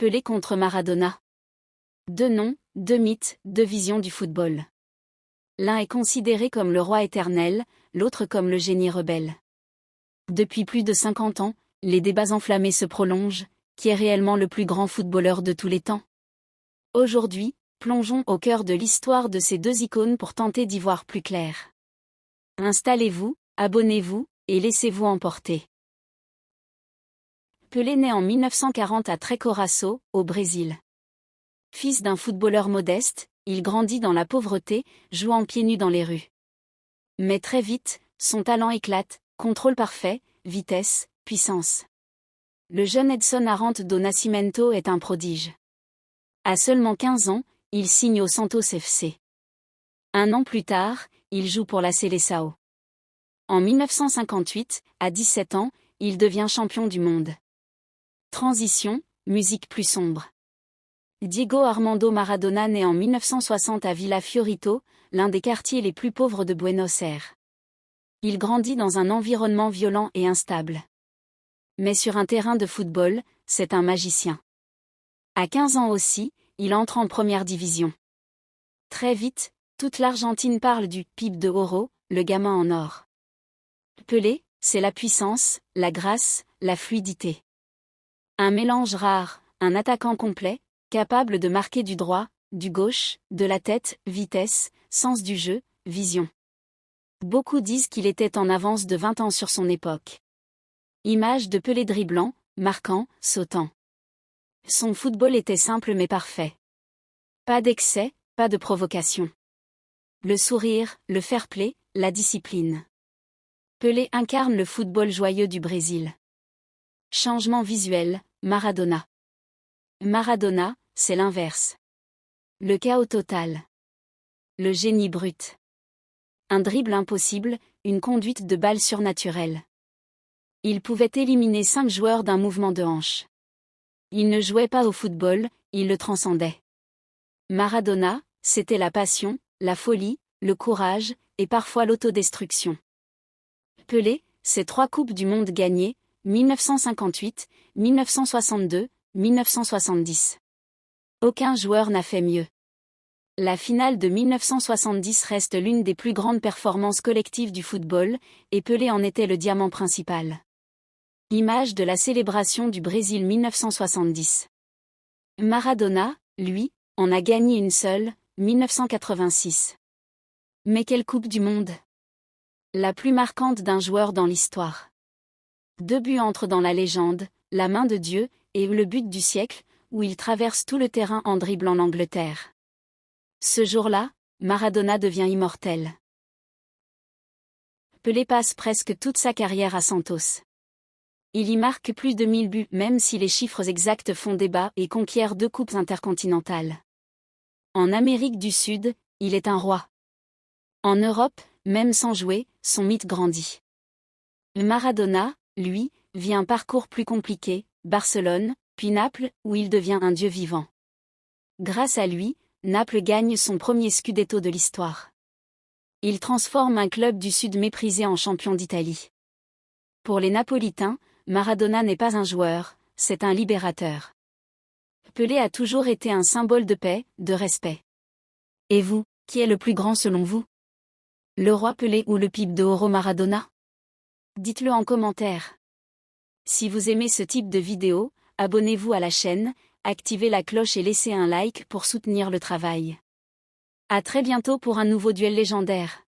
Pelé contre Maradona. Deux noms, deux mythes, deux visions du football. L'un est considéré comme le roi éternel, l'autre comme le génie rebelle. Depuis plus de 50 ans, les débats enflammés se prolongent. Qui est réellement le plus grand footballeur de tous les temps? Aujourd'hui, plongeons au cœur de l'histoire de ces deux icônes pour tenter d'y voir plus clair. Installez-vous, abonnez-vous, et laissez-vous emporter. Pelé naît en 1940 à Trecoraço, au Brésil. Fils d'un footballeur modeste, il grandit dans la pauvreté, jouant pieds nus dans les rues. Mais très vite, son talent éclate, contrôle parfait, vitesse, puissance. Le jeune Edson Arantes do Nascimento est un prodige. À seulement 15 ans, il signe au Santos FC. Un an plus tard, il joue pour la Seleção. En 1958, à 17 ans, il devient champion du monde. Transition, musique plus sombre. Diego Armando Maradona naît en 1960 à Villa Fiorito, l'un des quartiers les plus pauvres de Buenos Aires. Il grandit dans un environnement violent et instable. Mais sur un terrain de football, c'est un magicien. À 15 ans aussi, il entre en première division. Très vite, toute l'Argentine parle du « pibe de oro », le gamin en or. Pelé, c'est la puissance, la grâce, la fluidité. Un mélange rare, un attaquant complet, capable de marquer du droit, du gauche, de la tête, vitesse, sens du jeu, vision. Beaucoup disent qu'il était en avance de 20 ans sur son époque. Image de Pelé dribblant, marquant, sautant. Son football était simple mais parfait. Pas d'excès, pas de provocation. Le sourire, le fair-play, la discipline. Pelé incarne le football joyeux du Brésil. Changement visuel, Maradona. Maradona, c'est l'inverse. Le chaos total. Le génie brut. Un dribble impossible, une conduite de balle surnaturelle. Il pouvait éliminer 5 joueurs d'un mouvement de hanche. Il ne jouait pas au football, il le transcendait. Maradona, c'était la passion, la folie, le courage, et parfois l'autodestruction. Pelé, c'est 3 coupes du monde gagnées, 1958, 1962, 1970. Aucun joueur n'a fait mieux. La finale de 1970 reste l'une des plus grandes performances collectives du football, et Pelé en était le diamant principal. Image de la célébration du Brésil 1970. Maradona, lui, en a gagné une seule, 1986. Mais quelle Coupe du Monde! La plus marquante d'un joueur dans l'histoire. 2 buts entrent dans la légende, la main de Dieu, et le but du siècle, où il traverse tout le terrain en dribblant l'Angleterre. Ce jour-là, Maradona devient immortel. Pelé passe presque toute sa carrière à Santos. Il y marque plus de 1000 buts, même si les chiffres exacts font débat, et conquiert 2 coupes intercontinentales. En Amérique du Sud, il est un roi. En Europe, même sans jouer, son mythe grandit. Maradona, lui, vit un parcours plus compliqué, Barcelone, puis Naples, où il devient un dieu vivant. Grâce à lui, Naples gagne son premier scudetto de l'histoire. Il transforme un club du Sud méprisé en champion d'Italie. Pour les Napolitains, Maradona n'est pas un joueur, c'est un libérateur. Pelé a toujours été un symbole de paix, de respect. Et vous, qui est le plus grand selon vous? Le roi Pelé ou le pibe de oro Maradona? Dites-le en commentaire. Si vous aimez ce type de vidéo, abonnez-vous à la chaîne, activez la cloche et laissez un like pour soutenir le travail. À très bientôt pour un nouveau duel légendaire.